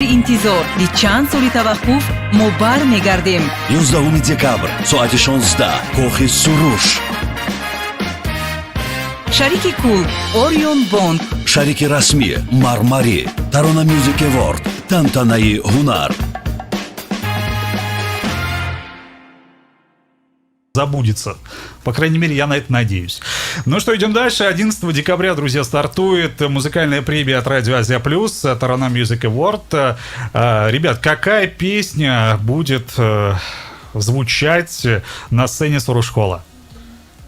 интизор ди чанд соли таваққуф мо бармегардем. 11 декабр соати 16 кохи суруш. Шарики кул Орион Бонд. Шарики расмӣ Мармари. Тарона Music Award. Тантанаи ҳунар. Забудется. По крайней мере, я на это надеюсь. Ну что, идем дальше. 11 декабря, друзья, стартует музыкальная премия от Радио Азия Плюс, Тарана Music Award. Ребят, какая песня будет звучать на сцене Сурушхола?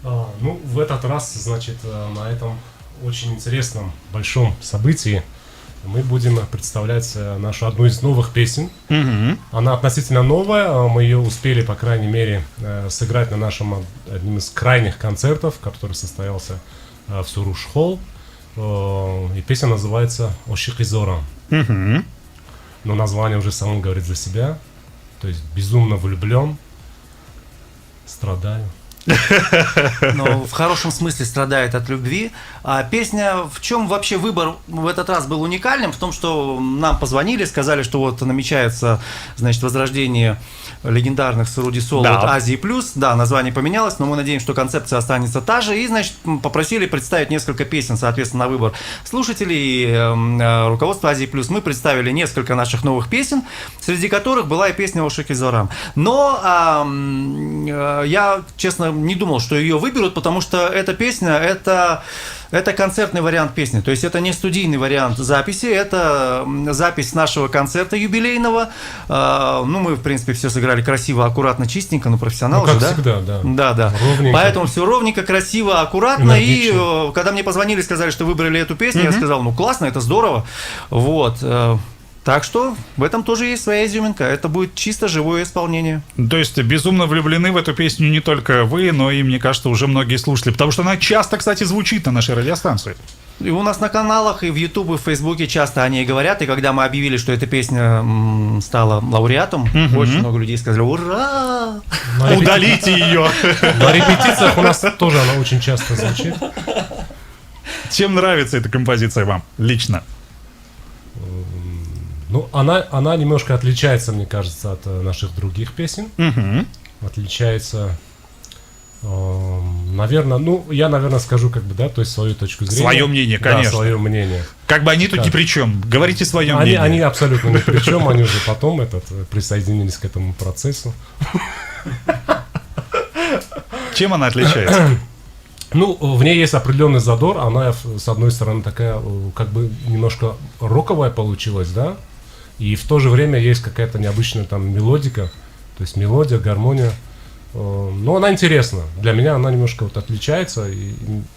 Ну, в этот раз, значит, на этом очень интересном большом событии мы будем представлять нашу одну из новых песен. Она относительно новая, мы ее успели, по крайней мере, сыграть на нашем одним из крайних концертов, который состоялся в Суруш-холл. И песня называется «Ошик Изора». Но название уже само говорит за себя. То есть «безумно влюблен», «страдаю». Но в хорошем смысле страдает от любви. А песня, в чем вообще выбор в этот раз был уникальным? В том, что нам позвонили, сказали, что вот намечается, значит, возрождение легендарных Сурудисол от Азии Плюс. Да, название поменялось, но мы надеемся, что концепция останется та же. И, значит, попросили представить несколько песен, соответственно, на выбор слушателей и руководства Азии Плюс. Мы представили несколько наших новых песен, среди которых была и песня «Ошик Изорам». Но я, честно, не думал, что ее выберут, потому что эта песня, это концертный вариант песни, то есть это не студийный вариант записи, это запись нашего концерта юбилейного. Ну, мы, в принципе, все сыграли красиво, аккуратно, чистенько, но профессионалы же, да? Всегда, да. Да. Ровненько. Поэтому все ровненько, красиво, аккуратно. Энергично. И когда мне позвонили, сказали, что выбрали эту песню, я сказал, ну, классно, это здорово. Вот. Так что в этом тоже есть своя изюминка. Это будет чисто живое исполнение. То есть безумно влюблены в эту песню не только вы, но и, мне кажется, уже многие слушатели. Потому что она часто, кстати, звучит на нашей радиостанции. И у нас на каналах, и в Ютубе, и в Фейсбуке часто о ней говорят. И когда мы объявили, что эта песня стала лауреатом, очень много людей сказали: «Ура!» Удалите ее! На репетициях у нас тоже она очень часто звучит. Чем нравится эта композиция вам лично? Ну, она немножко отличается, мне кажется, от наших других песен. Отличается, наверное, ну, я, наверное, скажу, как бы, да, то есть свою точку зрения. Свое мнение, конечно. Да, свое мнение. Как бы они тут ни при чем. Говорите свое мнение. Они абсолютно ни при чем, они уже потом присоединились к этому процессу. Чем она отличается? Ну, в ней есть определенный задор, она, с одной стороны, такая, как бы, немножко роковая получилась, да, и в то же время есть какая-то необычная там мелодика, то есть мелодия, гармония, но она интересна. Для меня она немножко вот отличается, и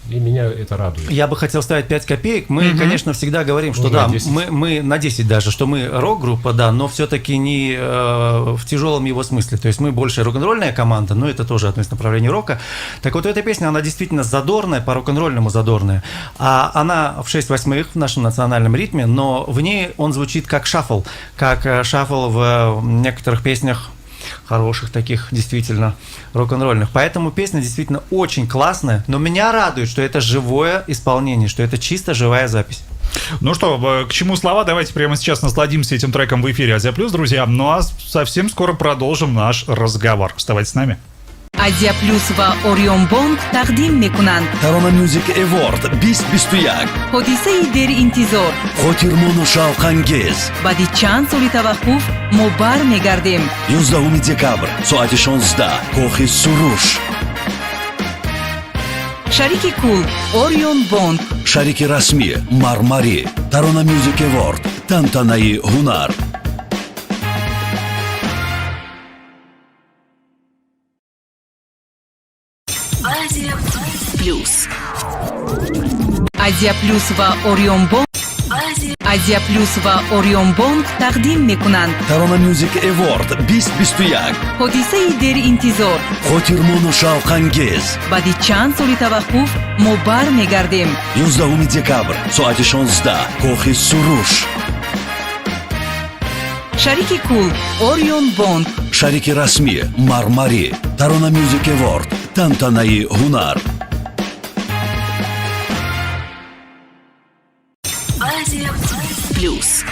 меня это радует. Я бы хотел ставить 5 копеек. Мы, конечно, всегда говорим, что да, мы на 10 даже, что мы рок-группа, да, но все-таки не в тяжелом его смысле. То есть мы больше рок-н-ролльная команда, но это тоже относится к направлению рока. Так вот, эта песня, она действительно задорная, по рок-н-ролльному задорная. А она в 6/8 в нашем национальном ритме, но в ней он звучит как шаффл в некоторых песнях, хороших таких, действительно, рок-н-ролльных. Поэтому песня действительно очень классная, но меня радует, что это живое исполнение, что это чисто живая запись. Ну что, к чему слова? Давайте прямо сейчас насладимся этим треком в эфире Азия Плюс, друзья. Ну а совсем скоро продолжим наш разговор. Оставайтесь с нами. Азия Плюс ва Орион Бонд тақдим мекунанд. Тарона Music Award 2021. ҳодисаи деринтизор. Хотирмону шавқангез. баъди чанд соли таваққуф мо бармегардем. 11 декабр соати 16 кохи суруш. Шарики кул Орион Бонд. Шарики расмӣ Мармари. Тарона Music Award. Тантанаи ҳунар. Азия Плюс ва Орион Бонд. Азия Плюс ва Орион Бонд тақдим мекунанд. Тарона Music Award 2021. ҳодисаи деринтизор. Хотирмону шавқангез. баъди чанд соли таваққуф мо бармегардем. 11 декабр соати 16 кохи суруш. Шарики кул Орион Бонд. Шарики расмӣ Мармари. Тарона Music Award. Тантанаи ҳунар. Азия Плюс.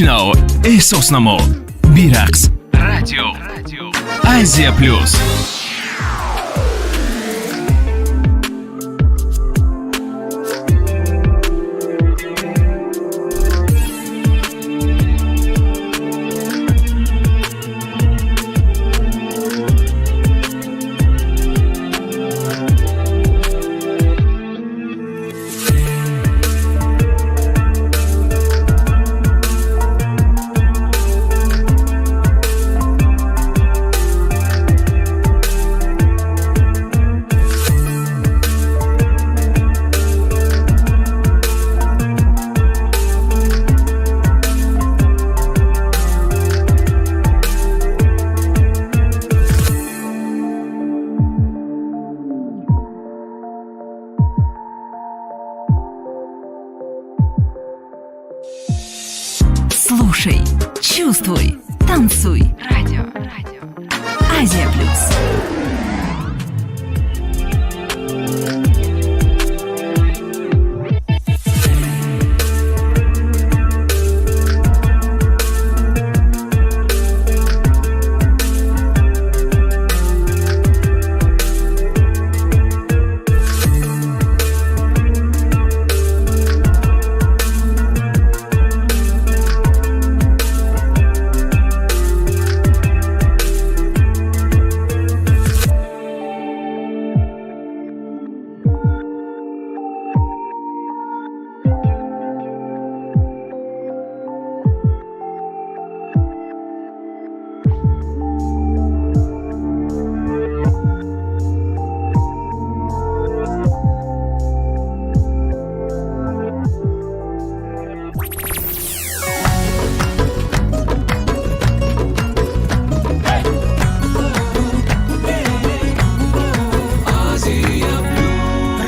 Точно, Эсосному, Биракс, Радио, Азия Плюс. Слушай, чувствуй, танцуй. Радио. Азия Плюс.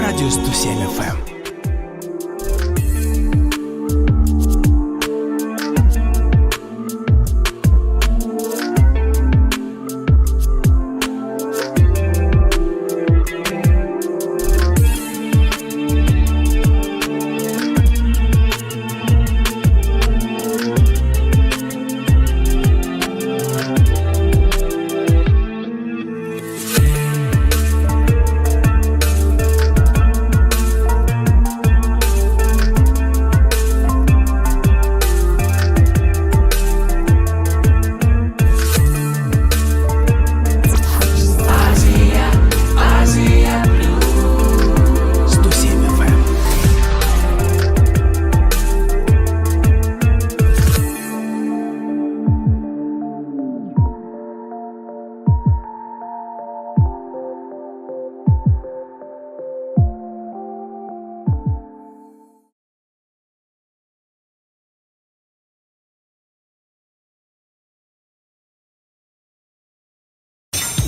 Радио 107 FM.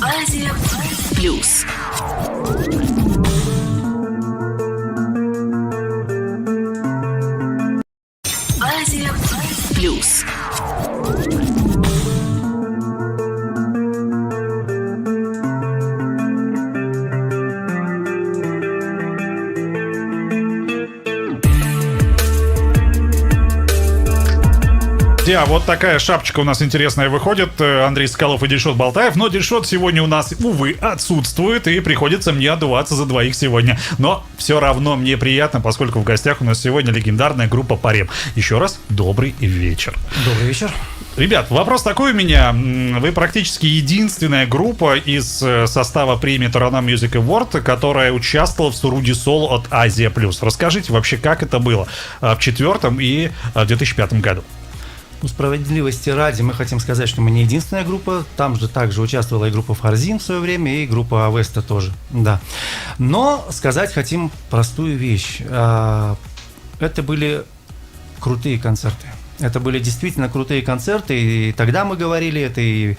Азия Плюс. Азия Плюс. Вот такая шапочка у нас интересная выходит. Андрей Соколов и Дильшот Балтаев. Но Дильшот сегодня у нас, увы, отсутствует. И приходится мне отдуваться за двоих сегодня. Но все равно мне приятно, поскольку в гостях у нас сегодня легендарная группа Парем. Еще раз добрый вечер. Добрый вечер. Ребят, вопрос такой у меня. Вы практически единственная группа из состава премии Taranam Music Award, которая участвовала в Суруде Соло от Азия Плюс. Расскажите вообще, как это было в 2004 и 2005 году. Ну, справедливости ради, мы хотим сказать, что мы не единственная группа. Там же также участвовала и группа Фарзин в свое время, и группа Авеста тоже. Да. Но сказать хотим простую вещь. Это были крутые концерты. Это были действительно крутые концерты. И тогда мы говорили это, и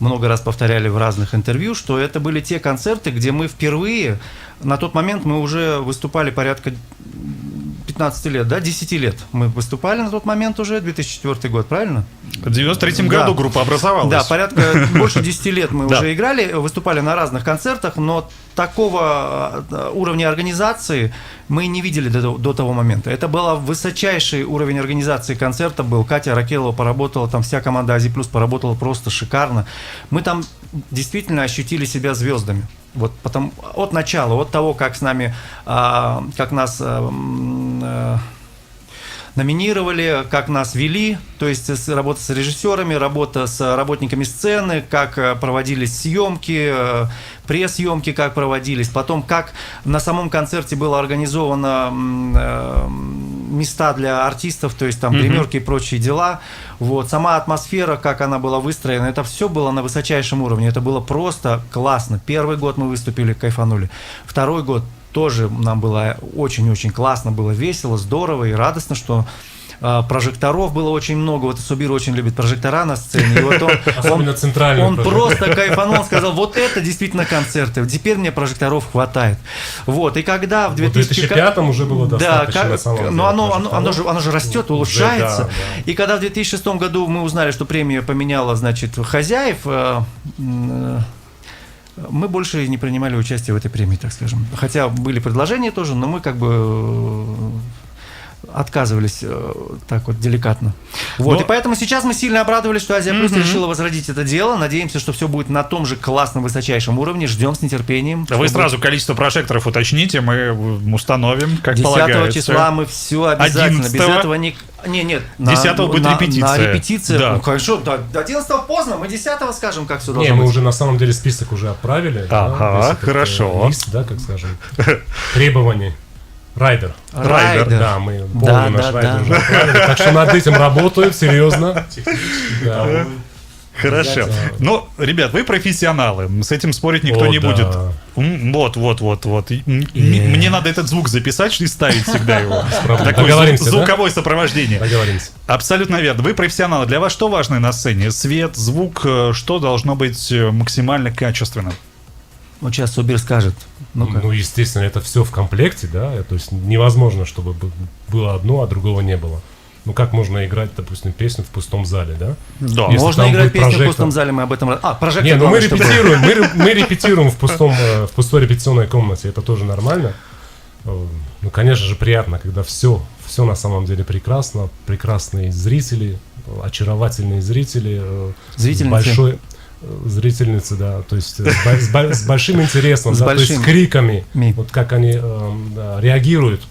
много раз повторяли в разных интервью, что это были те концерты, где мы впервые, на тот момент мы уже выступали порядка 15 лет, да, 10 лет мы выступали на тот момент уже, 2004 год, правильно? В 93-м году группа образовалась. Да, порядка больше 10 лет мы Да. уже играли, выступали на разных концертах, но такого уровня организации мы не видели до того момента. Это был высочайший уровень организации концерта был. Катя Ракелова поработала, там вся команда Ази Плюс поработала просто шикарно. Мы там действительно ощутили себя звездами. Вот потом, от начала, от того, как с нами, как нас номинировали, как нас вели, то есть работа с режиссерами, работа с работниками сцены, как проводились съемки, пресс-съемки, как проводились, потом как на самом концерте было организовано места для артистов, то есть там гримерки и прочие дела, вот, сама атмосфера, как она была выстроена, это все было на высочайшем уровне, это было просто классно. Первый год мы выступили, кайфанули, второй год тоже нам было очень-очень классно, было весело, здорово и радостно, что прожекторов было очень много. Вот Субир очень любит прожектора на сцене. И вот Особенно центральный он прожектор. просто кайфанул, он сказал, вот это действительно концерты, теперь мне прожекторов хватает. Вот, и когда в 2005 уже было достаточно, да, на самом деле, но оно же растет, улучшается. Да. И когда в 2006 году мы узнали, что премия поменяла, значит, хозяев, мы больше не принимали участие в этой премии, так скажем. Хотя были предложения тоже, но мы как бы отказывались так вот деликатно. Вот, и поэтому сейчас мы сильно обрадовались, что Азия Плюс решила возродить это дело. Надеемся, что все будет на том же классном, высочайшем уровне. Ждем с нетерпением. Вы сразу количество прожекторов уточните, мы установим, как 10 полагается. числа мы все обязательно. 11-го? Без этого не... Нет. 10-го будет репетиция. На репетиция. Да. Ну, хорошо, до 11-го поздно, мы 10-го скажем, как все Не, должно мы быть. уже на самом деле список уже отправили. Ага, весь этот, хорошо. лист, да, как скажем, требований. Райдер. Райдер. Да, мы полный Да, наш да, райдер да. уже отправили. Так что над этим работают, серьезно. Да. Хорошо. Ну, ребят, вы профессионалы, с этим спорить никто О, не да. будет. Вот. Мне надо этот звук записать и ставить всегда его. Такое Договоримся, да? звуковое сопровождение. Договоримся. Абсолютно верно. Вы профессионалы. Для вас что важно на сцене? Свет, звук, что должно быть максимально качественным? Вот сейчас Субир скажет. Ну-ка. Ну, естественно, это все в комплекте, да, то есть невозможно, чтобы было одно, а другого не было. Ну, как можно играть, допустим, песню в пустом зале, да? Да. Если Можно там играть будет песню в прожектор. пустом зале, мы об этом... прожектор. Не, ну мы главное, чтобы- репетируем, мы репетируем в пустой репетиционной комнате, это тоже нормально. Ну, конечно же, приятно, когда все на самом деле прекрасно, прекрасные зрители, очаровательные зрители, Зрительницы. большой зрительницы, да, то есть с большим интересом, С да, то есть с большим. криками, Ми. вот как они да, реагируют,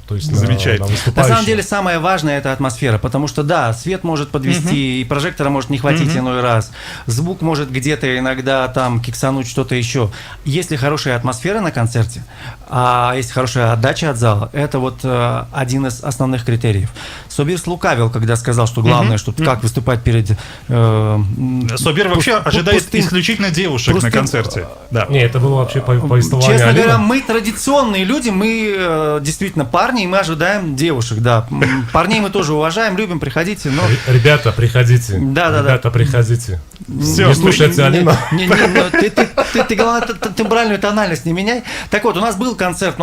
то есть Замечательно. на На выступающих. самом деле самое важное это атмосфера, потому что да, свет может подвести, и прожектора может не хватить иной раз, звук может где-то иногда там киксануть что-то еще. Если хорошая атмосфера на концерте, а если хорошая отдача от зала, это вот один из основных критериев. Собир слукавил, когда сказал, что главное, что как выступать перед... Собир вообще ожидает пустым- исключительно девушек на пустым- концерте. Да. Не, это было вообще повествование Честно Алина. говоря, мы традиционные люди, мы действительно парни, и мы ожидаем девушек, да. Парней мы тоже уважаем, любим, приходите, но... Ребята, приходите. Да. Ребята, приходите. Всё, Не слушайте Алину. Ты, главное, тембральную тональность не меняй. Так вот, у нас был концерт,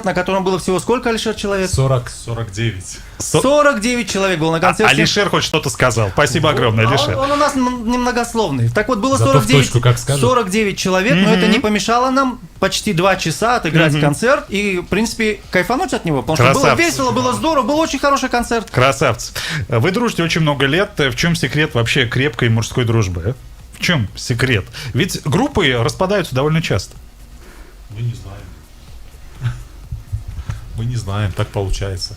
на котором было всего сколько, Алишер, человек? 49. 49 человек было на концерте. Алишер хоть что-то сказал. Спасибо огромное, Алишер. Он у нас немногословный. Так вот, было Зато в точку, как скажет. 49 человек, но это не помешало нам почти 2 часа отыграть концерт и, в принципе, кайфануть от него, потому что было Красавцы. весело, было здорово, был очень хороший концерт. Красавцы. Вы дружите очень много лет. В чем секрет вообще крепкой мужской дружбы? А? В чем секрет? Ведь группы распадаются довольно часто. Мы не знаем. Мы не знаем, так получается.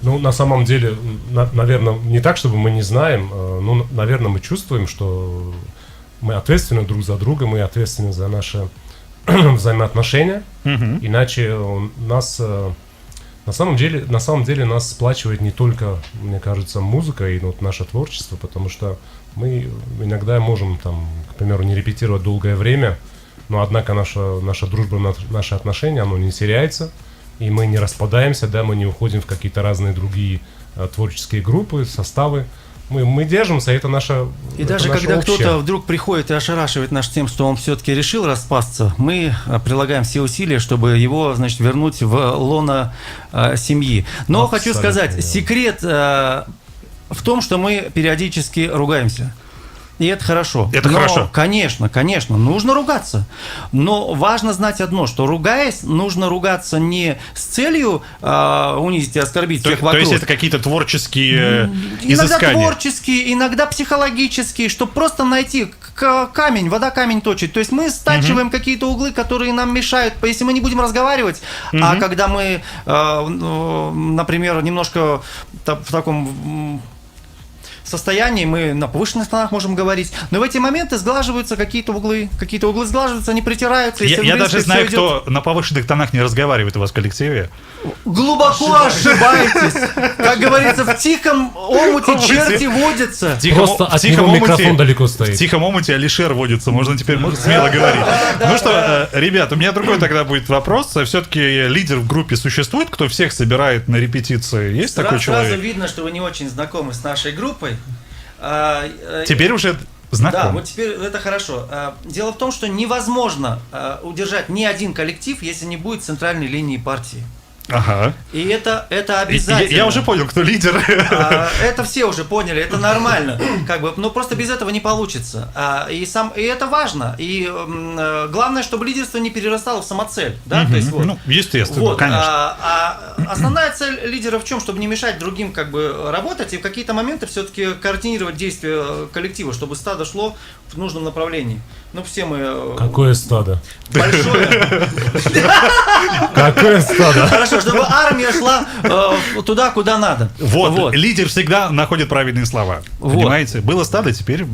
Ну, на самом деле, наверное, не так, чтобы мы не знаем, но, наверное, мы чувствуем, что мы ответственны друг за друга, мы ответственны за наши взаимоотношения. Иначе нас, на самом деле нас сплачивает не только, мне кажется, музыка и вот наше творчество, потому что мы иногда можем, там, к примеру, не репетировать долгое время, но однако наша дружба, наши отношения, оно не теряется. И мы не распадаемся, да, мы не уходим в какие-то разные другие творческие группы, составы. Мы держимся, это наша. И это даже наше когда общее. кто-то вдруг приходит и ошарашивает нас тем, что он все-таки решил распасться, мы прилагаем все усилия, чтобы его, значит, вернуть в лоно семьи. Но хочу Абсолютно сказать, верно. секрет в том, что мы периодически ругаемся. И это хорошо. Это хорошо. Конечно, нужно ругаться. Но важно знать одно, что ругаясь, нужно ругаться не с целью унизить и оскорбить всех То вокруг. есть это какие-то творческие Иногда изыскания. творческие, иногда психологические, чтобы просто найти камень, вода камень точит. То есть мы стачиваем какие-то углы, которые нам мешают. Если мы не будем разговаривать, а когда мы, например, немножко в таком состоянии, мы на повышенных тонах можем говорить, но в эти моменты сглаживаются какие-то углы сглаживаются, они притираются. И Я в принципе, даже знаю, всё идёт. кто на повышенных тонах не разговаривает у вас в коллективе. Глубоко ошибаетесь. Как говорится, в тихом омуте черти водятся. Просто от него микрофон далеко стоит. В тихом омуте Алишер водится, можно теперь смело говорить. Ну что, ребят, у меня другой тогда будет вопрос. Все-таки лидер в группе существует, кто всех собирает на репетиции? Есть такой Сразу человек? видно, что вы не очень знакомы с нашей группой. Теперь уже Да, знаком. вот теперь это хорошо. Дело в том, что невозможно удержать ни один коллектив, если не будет центральной линии партии. Ага. И это обязательно. Я уже понял, кто лидер. Это все уже поняли, это нормально, но просто без этого не получится. И это важно. И главное, чтобы лидерство не перерастало в самоцель, да, то есть вот. Ну, естественно, Вот, конечно. основная цель лидера в чем? Чтобы не мешать другим работать и в какие-то моменты все-таки координировать действия коллектива, чтобы стадо шло в нужном направлении. Ну, все мы... Какое стадо? Большое. Какое стадо? Хорошо, чтобы армия шла туда, куда надо. Вот, лидер всегда находит правильные слова. Вот. Понимаете? Было стадо, теперь...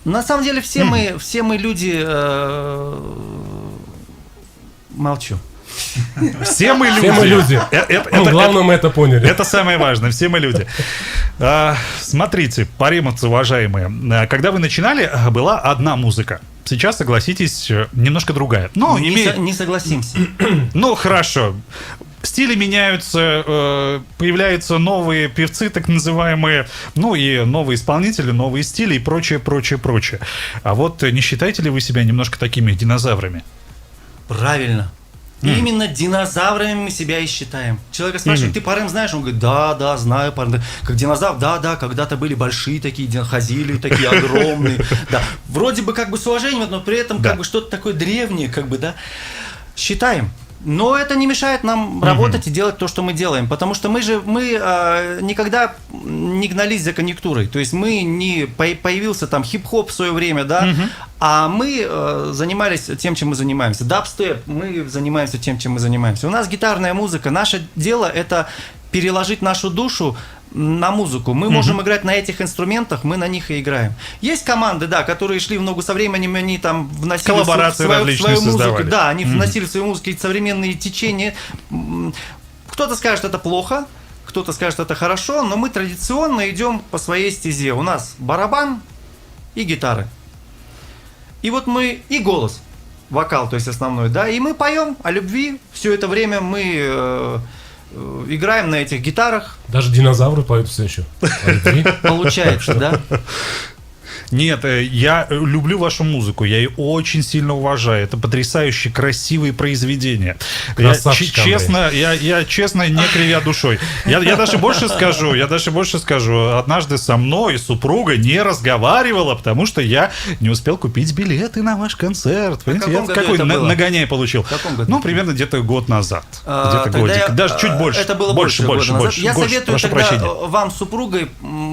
На самом деле все мы люди... Молчу. Все мы люди. Все мы люди. Главное, мы это поняли. Это самое важное, все мы люди. Смотрите, паримовцы, уважаемые, когда вы начинали, была одна музыка. Сейчас, согласитесь, немножко другая. Но Не согласимся. Ну, хорошо. Стили меняются, появляются новые певцы, так называемые, ну и новые исполнители, новые стили и прочее, прочее, прочее. А вот не считаете ли вы себя немножко такими динозаврами? Правильно. Именно динозаврами мы себя и считаем. Человека спрашивает, ты Парем знаешь? Он говорит, да, знаю Парем. Как динозавр, да, когда-то были большие такие, ходили такие огромные. Да. Вроде бы с уважением, но при этом что-то такое древнее, да. Считаем. Но это не мешает нам работать и делать то, что мы делаем. Потому что мы никогда не гнались за конъюнктурой. То есть мы не появился там хип-хоп в свое время, да, а мы занимались тем, чем мы занимаемся. Дабстеп, мы занимаемся тем, чем мы занимаемся. У нас гитарная музыка. Наше дело – это переложить нашу душу на музыку. Мы можем играть на этих инструментах, мы на них и играем. Есть команды, да, которые шли в ногу со временем, они там вносили коллаборации в свою музыку. создавали. Да, они вносили в свою музыку какие-то современные течения. Кто-то скажет, это плохо, кто-то скажет, это хорошо, но мы традиционно идем по своей стезе. У нас барабан и гитары. И вот мы, и голос, вокал, то есть основной, да, и мы поем о любви. Все это время мы играем на этих гитарах. Даже динозавры поют все еще. Получается, да? Нет, я люблю вашу музыку, я ее очень сильно уважаю. Это потрясающие, красивые произведения. Красавчик, я честно, не кривя душой. Я даже больше скажу. Однажды со мной супруга не разговаривала, потому что я не успел купить билеты на ваш концерт. Понимаете, я какой нагоняй получил. В каком году? Ну, примерно где-то год назад. Где-то Тогда годик. Даже чуть больше. Это было больше года назад. Я советую тогда вам с супругой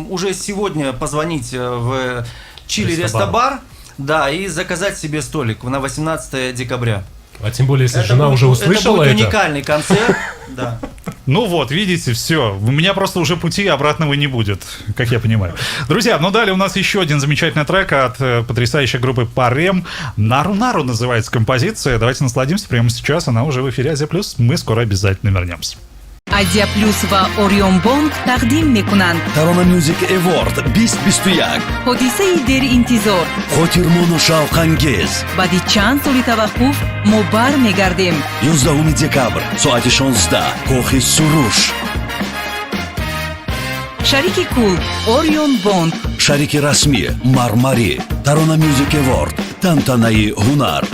уже сегодня позвонить в Чили Рестобар, да, и заказать себе столик на 18 декабря. А тем более, если жена уже услышала это. Это будет уникальный концерт, да. Ну вот, видите, все. У меня просто уже пути обратного не будет, как я понимаю. Друзья, ну далее у нас еще один замечательный трек от потрясающей группы Парем. «Нару-нару» называется композиция. Давайте насладимся прямо сейчас. Она уже в эфире Азия Плюс. Мы скоро обязательно вернемся. Азия Плюс ва Орион Бонг тақдим мекунанд. Tarona Music Award 2021. ҳодисаи деринтизор. Хотирмону шавқангез. баъди чанд соли таваққуф мо бармегардем. 11 декабр соати 16 Кохи Суруш. Шарики Кул, Орион Бонд. Шарики Расми, Мармари, Tarona Music Award, Tantanayı Hunar.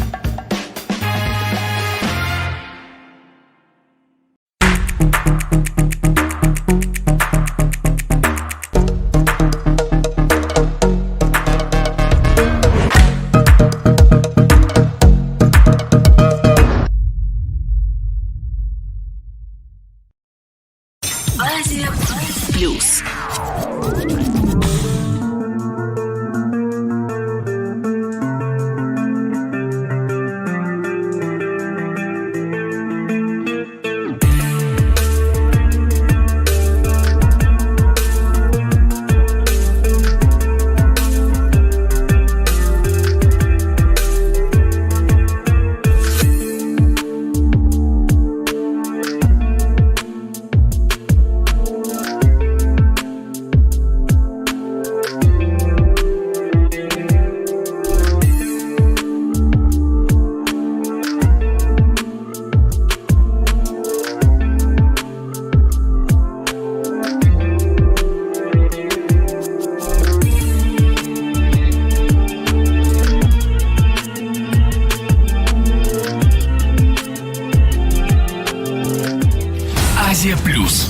Азия Плюс.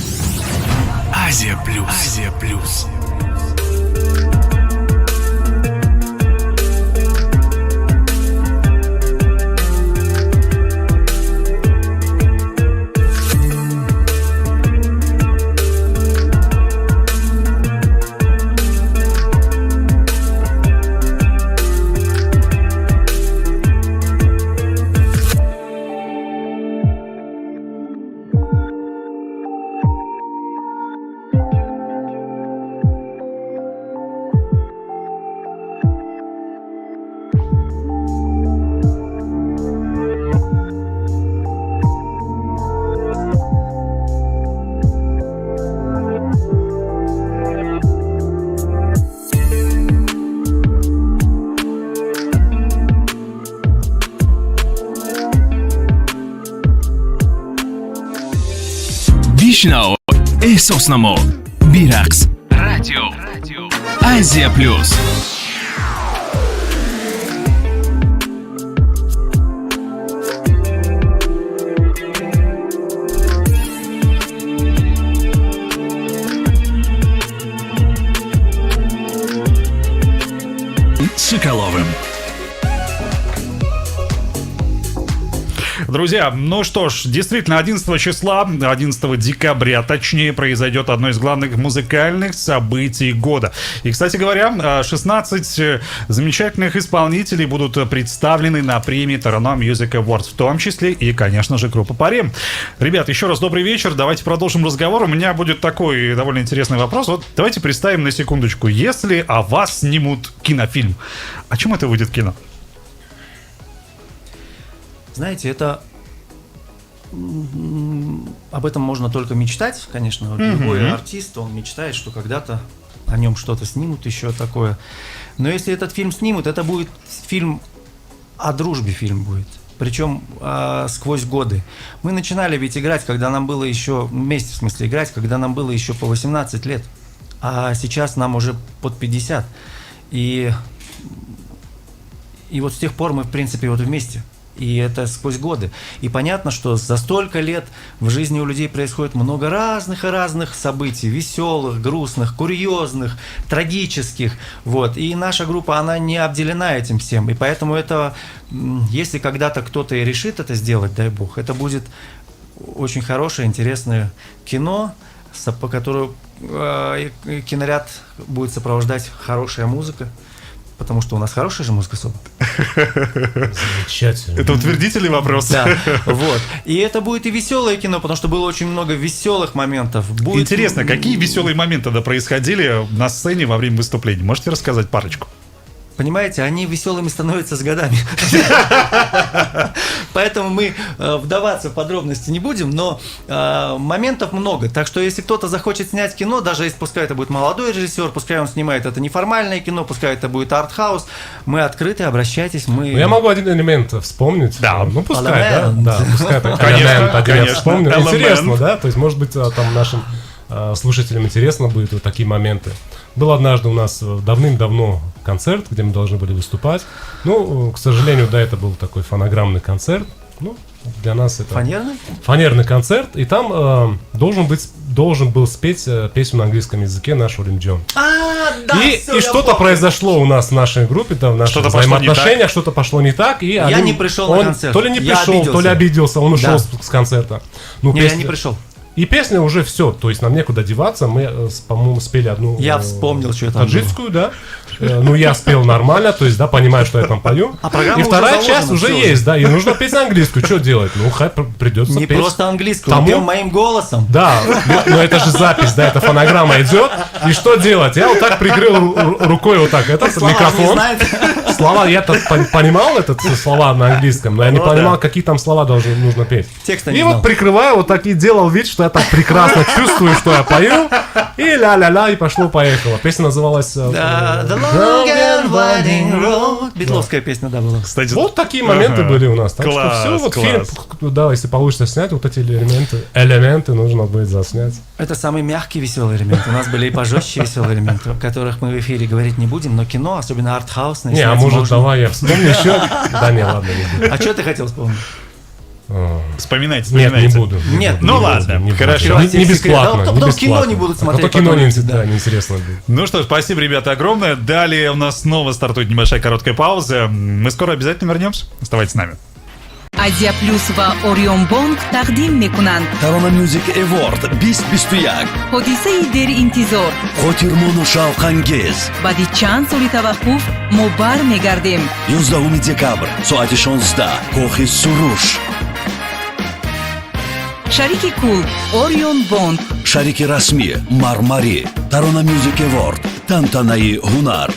Азия Плюс. Азия Плюс. Азия Плюс. Вишнау, эҳсоснamo, бирақс, радио, Азия Плюс. Соколовым. Друзья, ну что ж, действительно, 11 числа, 11 декабря, точнее, произойдет одно из главных музыкальных событий года. И, кстати говоря, 16 замечательных исполнителей будут представлены на премии Tarona Music Awards, в том числе и, конечно же, группа Парем. Ребят, еще раз добрый вечер, давайте продолжим разговор. У меня будет такой довольно интересный вопрос. Вот давайте представим на секундочку, если о вас снимут кинофильм, о чем это будет кино? Знаете, это об этом можно только мечтать, конечно. Вот любой артист, он мечтает, что когда-то о нем что-то снимут, еще такое. Но если этот фильм снимут, это будет фильм о дружбе, фильм будет. Причем сквозь годы. Мы начинали ведь играть, когда нам было еще, вместе в смысле играть, когда нам было еще по 18 лет. А сейчас нам уже под 50. И вот с тех пор мы, в принципе, вот вместе. И это сквозь годы. И понятно, что за столько лет в жизни у людей происходит много разных и разных событий. Веселых, грустных, курьезных, трагических. Вот. И наша группа, она не обделена этим всем. И поэтому это, если когда-то кто-то и решит это сделать, дай бог, это будет очень хорошее, интересное кино, по которому киноряд будет сопровождать хорошая музыка. Потому что у нас хорошая же музыка, Соба. Замечательно. Это утвердительный вопрос. Да, вот. И это будет и веселое кино, потому что было очень много веселых моментов. Будет... Интересно, какие веселые моменты тогда происходили на сцене во время выступлений? Можете рассказать парочку? Понимаете, они веселыми становятся с годами. Поэтому мы вдаваться в подробности не будем, но моментов много. Так что если кто-то захочет снять кино, даже если пускай это будет молодой режиссер, пускай он снимает это неформальное кино, пускай это будет артхаус, мы открыты, обращайтесь. Я могу один элемент вспомнить. Да. Ну пускай, да. Пускай Конечно. вспомним. Интересно, да? То есть, может быть, там нашим слушателям интересно будет вот такие моменты. Был однажды у нас давным-давно концерт, где мы должны были выступать. Ну, к сожалению, да, это был такой фонограммный концерт. Ну, для нас это... Фанерный? Фанерный концерт. И там должен был спеть песню на английском языке наш Олин Джон. И что-то произошло у нас в нашей группе, да, в наших взаимоотношениях, что-то пошло не так. И я не пришел на концерт. То ли не пришел, то ли обиделся, он ушел с концерта. Ну, я не пришел. И песня уже все, то есть нам некуда деваться. Мы, по-моему, спели одну... Я вспомнил, что это таджикскую, да. Ну, я спел нормально, то есть, да, понимаю, что я там пою. И вторая часть уже есть, да, и нужно петь английскую. Что делать? Ну, придется петь. Не просто английскую, пел моим голосом. Да, но это же запись, да, это фонограмма идет. И что делать? Я вот так прикрыл рукой вот так этот микрофон. Слова, я-то понимал слова на английском, но я не понимал, какие там слова нужно петь. И вот прикрываю вот так и делал вид, что я так прекрасно чувствую, что я пою. И ля-ля-ля, и пошло-поехало. Песня называлась... Long and winding road. Битловская песня, да, была. Кстати, вот такие моменты были у нас. Так что все, вот фильм, да, если получится снять, вот эти элементы нужно будет заснять. Это самый мягкий веселый элемент. У нас были и пожестче веселые элементы, о которых мы в эфире говорить не будем, но кино, особенно артхаусное. Не, а может, давай я вспомню еще? Да не, ладно, не буду. А что ты хотел вспомнить? Вспоминайте. Нет, не буду. Нет, ну ладно, хорошо. Не бесплатно. Потом кино не будут смотреть. А то кино неинтересно будет. Ну что ж, спасибо, ребята, огромное. Далее у нас снова стартует небольшая короткая пауза. Мы скоро обязательно вернемся. Оставайтесь с нами. Азия Плюс ва Орион Бонг тақдим мекунанд. Tarona Music Award 2021. ҳодисаи деринтизор. Хотирмону шавқангез. баъди чанд соли таваққуф мо бармегардем. 11 декабр соати 16 Кохи Суруш. шарики кул Орион Бонг. Шарики расмӣ Мармари. Tarona Music Award тантанаи ҳунар.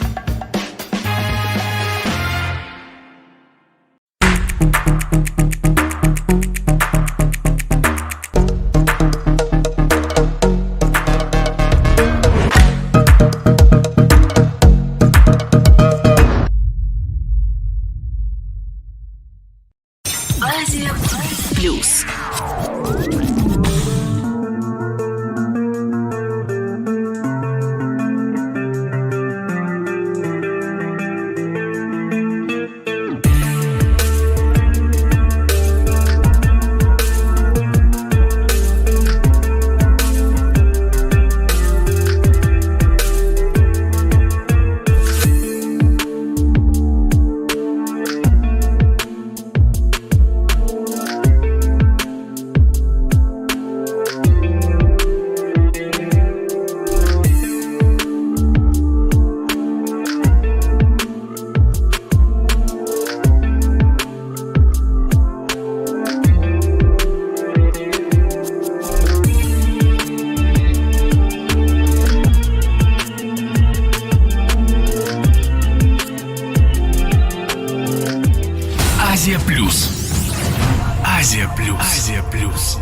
Азия Плюс. Азия Плюс. Азия Плюс. Азия Плюс.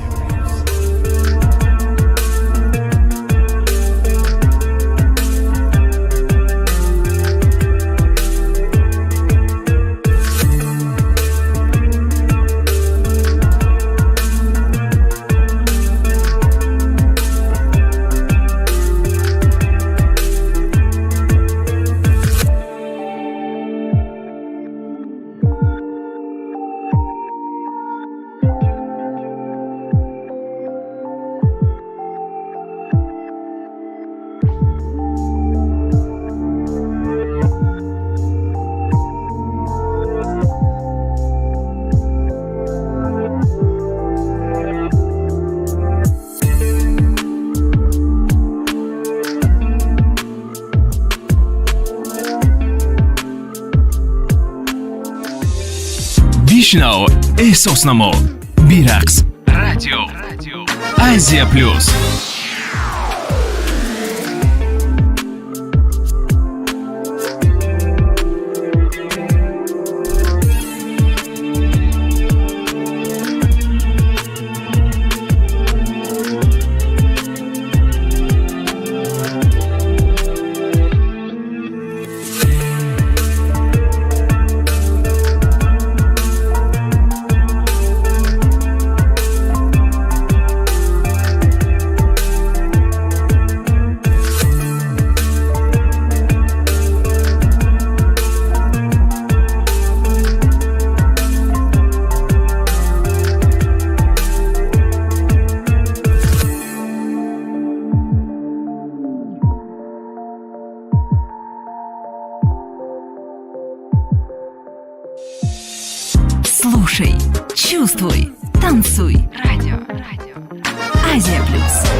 Бишнау эҳсоснamo бирақс радио Азия Плюс. Слушай, чувствуй, танцуй. Радио. Азия Плюс.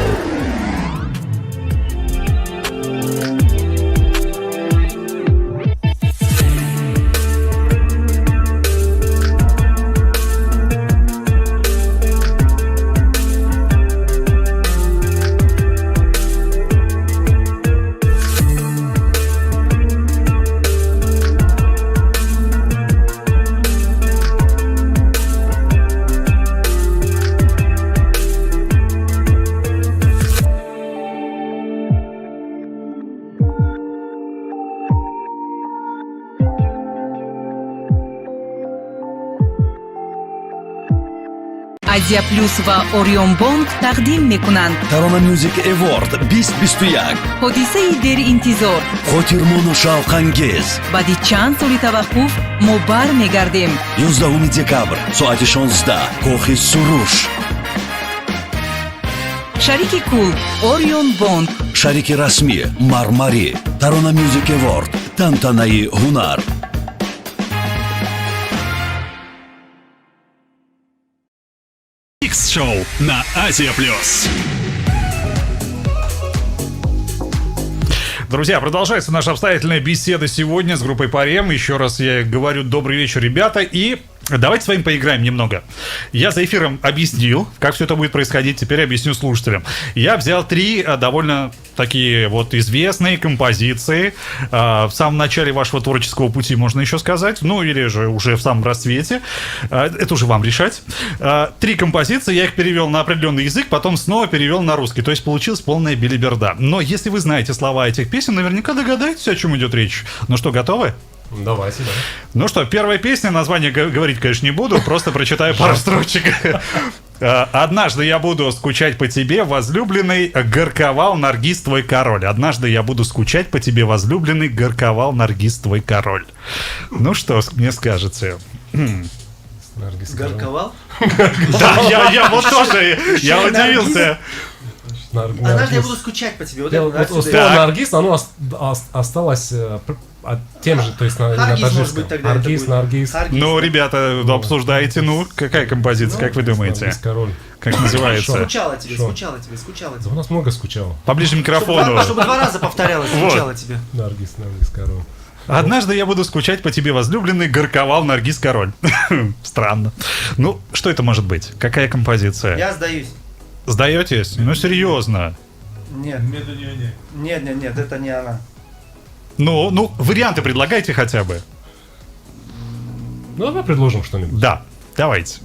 Азия Плюс ва Орион Бонг тақдим мекунанд. Tarona Music Award 2021. ҳодисаи деринтизор. Хотирмону шавқангез. баъди чанд соли таваққуф мо бармегардем. 11 декабр соати 16 Кохи Суруш. шарики кул Орион Бонг. Шарики расмӣ Мармари. Tarona Music Award тантанаи ҳунар. X-шоу на Азия Плюс. Друзья, продолжается наша обстоятельная беседа сегодня с группой Парем. Еще раз я говорю добрый вечер, ребята. И давайте с вами поиграем немного. Я за эфиром объяснил, как все это будет происходить. Теперь объясню слушателям. Я взял 3 довольно такие вот известные композиции в самом начале вашего творческого пути, можно еще сказать. Ну, или же уже в самом расцвете. Это уже вам решать. 3 композиции, я их перевел на определенный язык, потом снова перевел на русский. То есть получилась полная белиберда. Но если вы знаете слова этих песен, наверняка догадаетесь, о чем идет речь. Ну что, готовы? Давайте, да. Ну что, первая песня, название говорить, конечно, не буду, просто прочитаю пару строчек. «Однажды я буду скучать по тебе, возлюбленный, горковал Наргиз твой король». «Однажды я буду скучать по тебе, возлюбленный, горковал Наргиз твой король». Ну что, мне скажете? Горковал? Да, я вот тоже, я удивился. Однажды я буду скучать по тебе. Вот слово Наргиз, оно осталось тем же, то есть на таджикском. Наргиз, Наргиз. Ну, ребята, обсуждаете, ну, какая композиция, как вы думаете? Наргиз король. Как называется? Скучала тебе. Да у нас много скучало. Поближе к микрофону. Чтобы 2 раза повторялось, скучала тебе. Наргиз король. «Однажды я буду скучать по тебе, возлюбленный, горковал Наргиз король». Странно. Ну, что это может быть? Какая композиция? Я сдаюсь. Сдаетесь? Ну, серьезно. Нет, это не она. Ну, варианты предлагайте хотя бы. Ну, давай предложим что-нибудь. Да, давайте.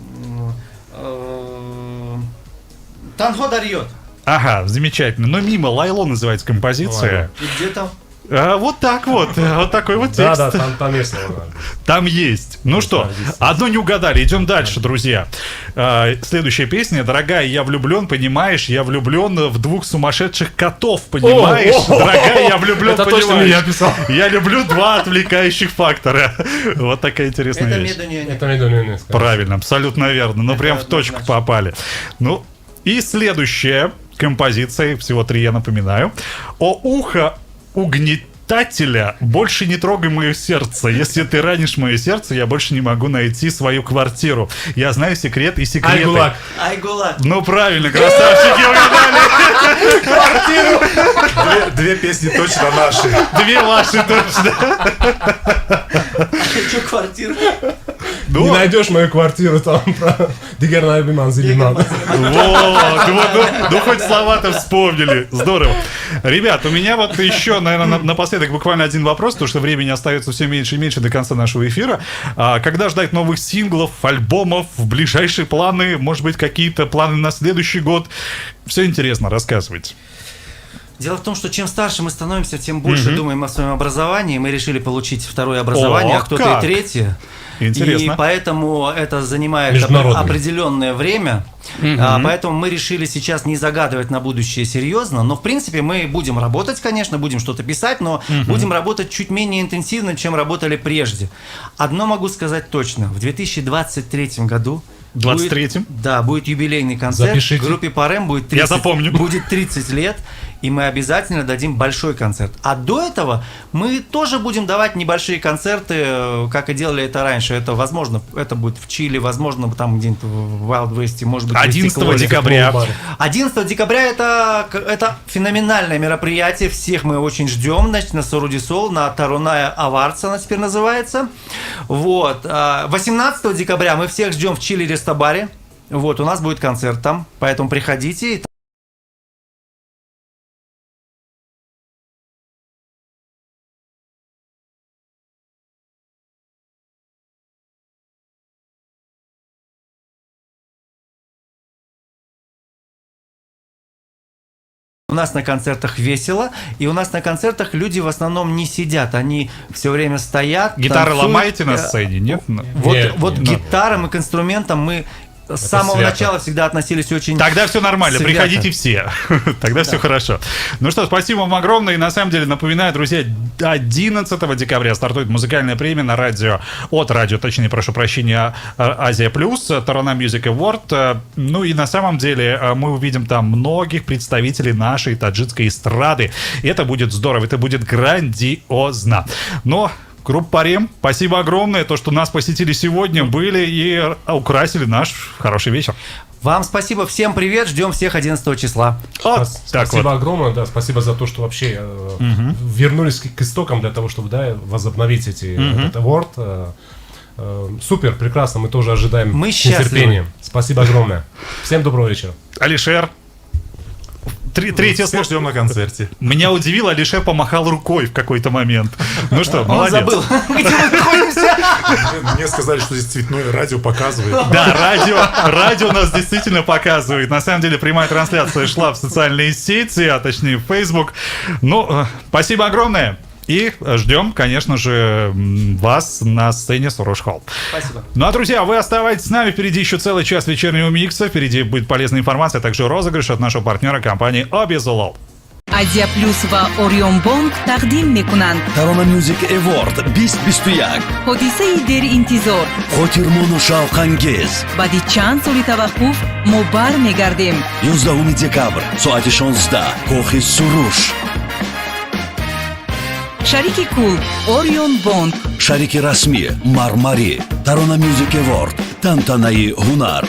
Танго дарьет. Ага, замечательно. Но «Мимо Лайло» называется композиция. И где там? Вот так вот. Вот такой вот текст. Да, там есть слово. Там есть. Ну что, одно не угадали. Идем дальше, друзья. Следующая песня. «Дорогая, я влюблен, понимаешь, я влюблен в 2 сумасшедших котов, понимаешь? Дорогая, я влюблен, это понимаешь? То, что я писал. Я люблю 2 отвлекающих фактора». Вот такая интересная Это вещь. медуньёне. Это медуньёне. Правильно, абсолютно верно. Ну, Это прям в точку однозначно. попали. Ну, и следующая композиция, всего 3 я напоминаю. «О ухо угнетателя, больше не трогай мое сердце. Если ты ранишь мое сердце, я больше не могу найти свою квартиру. Я знаю секрет и секреты». Айгулак. Айгулак. Ну, правильно, красавчики, угадали. 2 песни точно наши. 2 ваши точно. Хочу квартиру. Ну, Не найдешь мою квартиру там про Дигерна Биманзилиман. Вот, ну хоть слова-то вспомнили. Здорово. Ребят, у меня вот еще, наверное, напоследок буквально один вопрос, потому что времени остается все меньше и меньше до конца нашего эфира. Когда ждать новых синглов, альбомов, в ближайшие планы, может быть, какие-то планы на следующий год? Все интересно, рассказывайте. Дело в том, что чем старше мы становимся, тем больше думаем о своем образовании. Мы решили получить 2-е образование, Ох, а кто-то как! и 3-е. Интересно. И поэтому это занимает Международный. определенное время. Поэтому мы решили сейчас не загадывать на будущее серьезно. Но, в принципе, мы будем работать, конечно, будем что-то писать, но будем работать чуть менее интенсивно, чем работали прежде. Одно могу сказать точно. В 2023 году 23-м? будет юбилейный концерт. Запишите. Группе Парем будет 30, Я запомню. будет 30 лет. и мы обязательно дадим большой концерт. А до этого мы тоже будем давать небольшие концерты, как и делали это раньше. Это, возможно, это будет в Чили, возможно, там где-нибудь в Wild West, может быть, 11 декабря. 11 декабря это феноменальное мероприятие. Всех мы очень ждем. Значит, на Сорудисол, на Таруная Аварца она теперь называется. Вот. 18 декабря мы всех ждем в Чили Рестобаре. Вот, у нас будет концерт там, поэтому приходите. У нас на концертах весело, и у нас на концертах люди в основном не сидят, они все время стоят. Гитары танцуют. ломаете на сцене, нет? Вот к гитарам и к инструментам мы с самого свято. начала всегда относились очень Тогда все нормально, свято. приходите все. Тогда все хорошо. Ну что, спасибо вам огромное. И на самом деле напоминаю, друзья, 11 декабря стартует музыкальная премия на радио, точнее, прошу прощения, Азия Плюс, Тарана Music Award. Ну и на самом деле мы увидим там многих представителей нашей таджикской эстрады. И это будет здорово, это будет грандиозно. Но группа Рем, спасибо огромное, то, что нас посетили сегодня, были и украсили наш хороший вечер. Вам спасибо, всем привет, ждем всех 11 числа. Спасибо огромное, да, спасибо за то, что вообще вернулись к истокам для того, чтобы возобновить этот award. Супер, прекрасно, мы тоже ожидаем Мы с нетерпением. Спасибо огромное. Всем доброго вечера. Алишер. Третье Все слово. ждем на концерте. Меня удивило, Алишер помахал рукой в какой-то момент. Ну что, Он молодец. забыл, где мы находимся. Мне сказали, что здесь цветное радио показывает. Да, радио нас действительно показывает. На самом деле прямая трансляция шла в социальные сети, а точнее в Facebook. Ну, спасибо огромное. И ждем, конечно же, вас на сцене Соруш Холл. Спасибо. Ну а, друзья, вы оставайтесь с нами. Впереди еще целый час вечернего микса. Впереди будет полезная информация, а также розыгрыш от нашего партнера компании Obizolol. Азия Плюс ва Орион Бонк тақдим мекунанд. Tarona Music Award 2021. ҳодисаи деринтизор. Хотирмону шавқангез. баъди чанд соли таваққуф мо бармегардем. 11 декабр соати 16 Кохи Суруш. шарики кул Орион Бонк. Шарики расмӣ Мармари. Tarona Music Award. Тантанаи ҳунар.